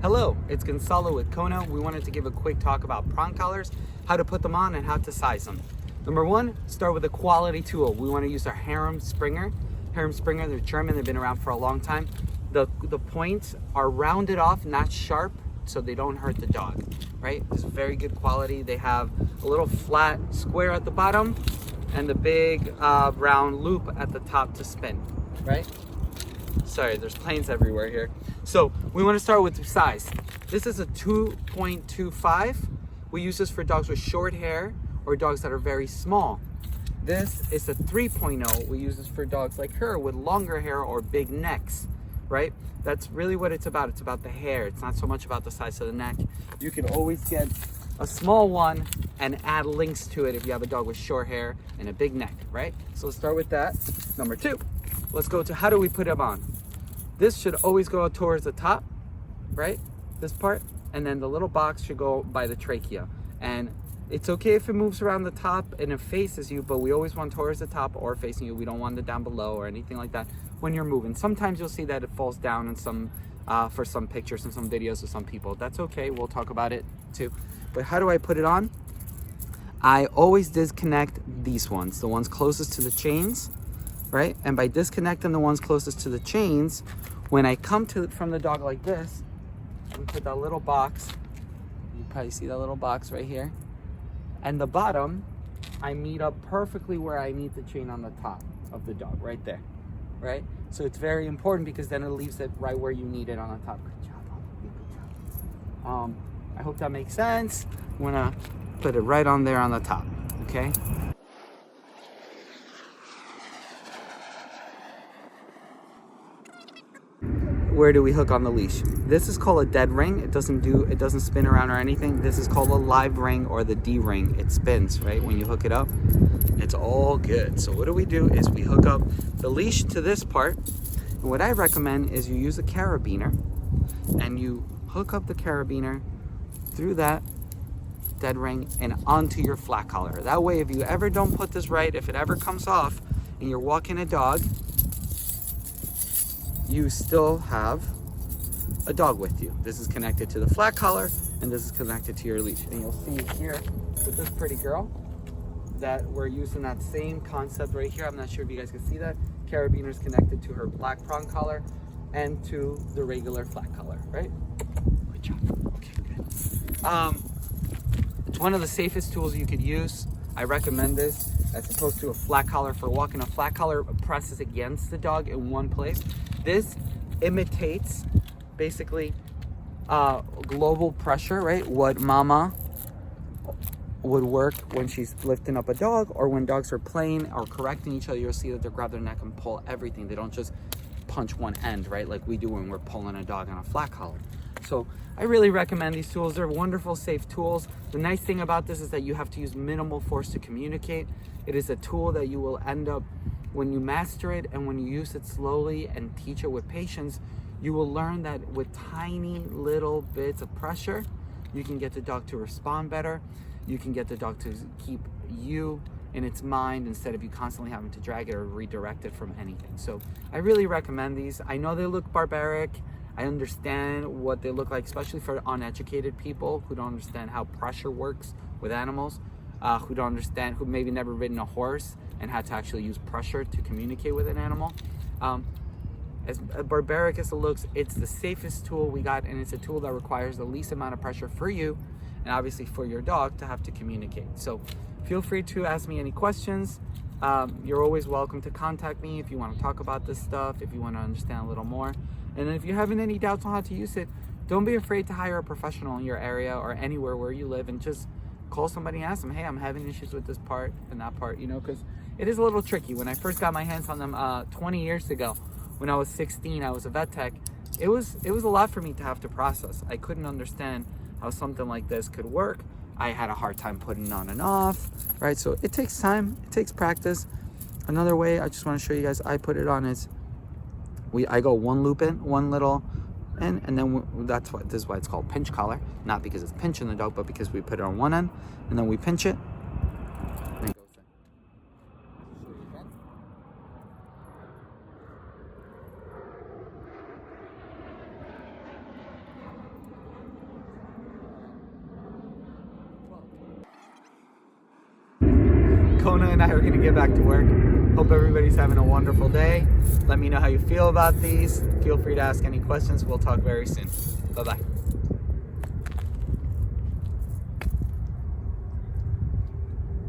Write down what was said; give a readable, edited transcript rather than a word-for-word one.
Hello, it's Gonzalo with Kona. We wanted to give a quick talk about prong collars, how to put them on and how to size them. Number one, start with a quality tool. We want to use our Herm Sprenger. Herm Sprenger, they're German, they've been around for a long time. The points are rounded off, not sharp, so they don't hurt the dog, right? It's very good quality. They have a little flat square at the bottom and the big round loop at the top to spin, right? Sorry, there's planes everywhere here. So we want to start with the size. This is a 2.25. We use this for dogs with short hair or dogs that are very small. This is a 3.0. We use this for dogs like her with longer hair or big necks, right? That's really what it's about. It's about the hair. It's not so much about the size of the neck. You can always get a small one and add links to it if you have a dog with short hair and a big neck, right? So let's start with that. Number two, let's go to how do we put them on? This should always go towards the top, right? This part, and then the little box should go by the trachea. And it's okay if it moves around the top and it faces you, but we always want towards the top or facing you. We don't want it down below or anything like that when you're moving. Sometimes you'll see that it falls down in some, for some pictures and some videos of some people. That's okay, we'll talk about it too. But how do I put it on? I always disconnect these ones, the ones closest to the chains, right? And by disconnecting the ones closest to the chains, when I come to from the dog like this, and put that little box, you probably see that little box right here, and the bottom, I meet up perfectly where I meet the chain on the top of the dog, right there, right? So it's very important because then it leaves it right where you need it on the top. Good job, good job. I hope that makes sense. I'm gonna put it right on there on the top, okay? Where do we hook on the leash? This is called a dead ring. It doesn't spin around or anything. This is called a live ring or the D ring. It spins, right? When you hook it up, it's all good. So what we do is we hook up the leash to this part. And what I recommend is you use a carabiner and you hook up the carabiner through that dead ring and onto your flat collar. That way, if you ever don't put this right, if it ever comes off and you're walking a dog, you still have a dog with you. This is connected to the flat collar and this is connected to your leash. And you'll see here with this pretty girl that we're using that same concept right here. I'm not sure if you guys can see that. Carabiner is connected to her black prong collar and to the regular flat collar, right? Good job. Okay, good. It's one of the safest tools you could use. I recommend this as opposed to a flat collar for walking. A flat collar presses against the dog in one place. This imitates basically global pressure, right? What mama would work when she's lifting up a dog or when dogs are playing or correcting each other. You'll see that they grab their neck and pull everything. They don't just punch one end, right? Like we do when we're pulling a dog on a flat collar. So I really recommend these tools. They're wonderful, safe tools. The nice thing about this is that you have to use minimal force to communicate. It is a tool that you will end up, when you master it and when you use it slowly and teach it with patience, you will learn that with tiny little bits of pressure, you can get the dog to respond better. You can get the dog to keep you in its mind instead of you constantly having to drag it or redirect it from anything. So I really recommend these. I know they look barbaric. I understand what they look like, especially for uneducated people who don't understand how pressure works with animals, who don't understand, who maybe never ridden a horse and had to actually use pressure to communicate with an animal. As barbaric as it looks, it's the safest tool we got, and it's a tool that requires the least amount of pressure for you and obviously for your dog to have to communicate. So feel free to ask me any questions. You're always welcome to contact me if you want to talk about this stuff, if you want to understand a little more. And if you're having any doubts on how to use it, don't be afraid to hire a professional in your area or anywhere where you live and just call somebody and ask them, hey, I'm having issues with this part and that part, you know, because it is a little tricky. When I first got my hands on them 20 years ago, when I was 16, I was a vet tech. It was a lot for me to have to process. I couldn't understand how something like this could work. I had a hard time putting it on and off, right? So it takes time, it takes practice. Another way I just want to show you guys, I put it on is, I go one loop in, one little in, and then this is why it's called pinch collar. Not because it's pinching the dog, but because we put it on one end, and then we pinch it, and it goes in. Kona and I are gonna get back to work. Hope everybody's having a wonderful day. Let me know how you feel about these. Feel free to ask any questions. We'll talk very soon. Bye-bye.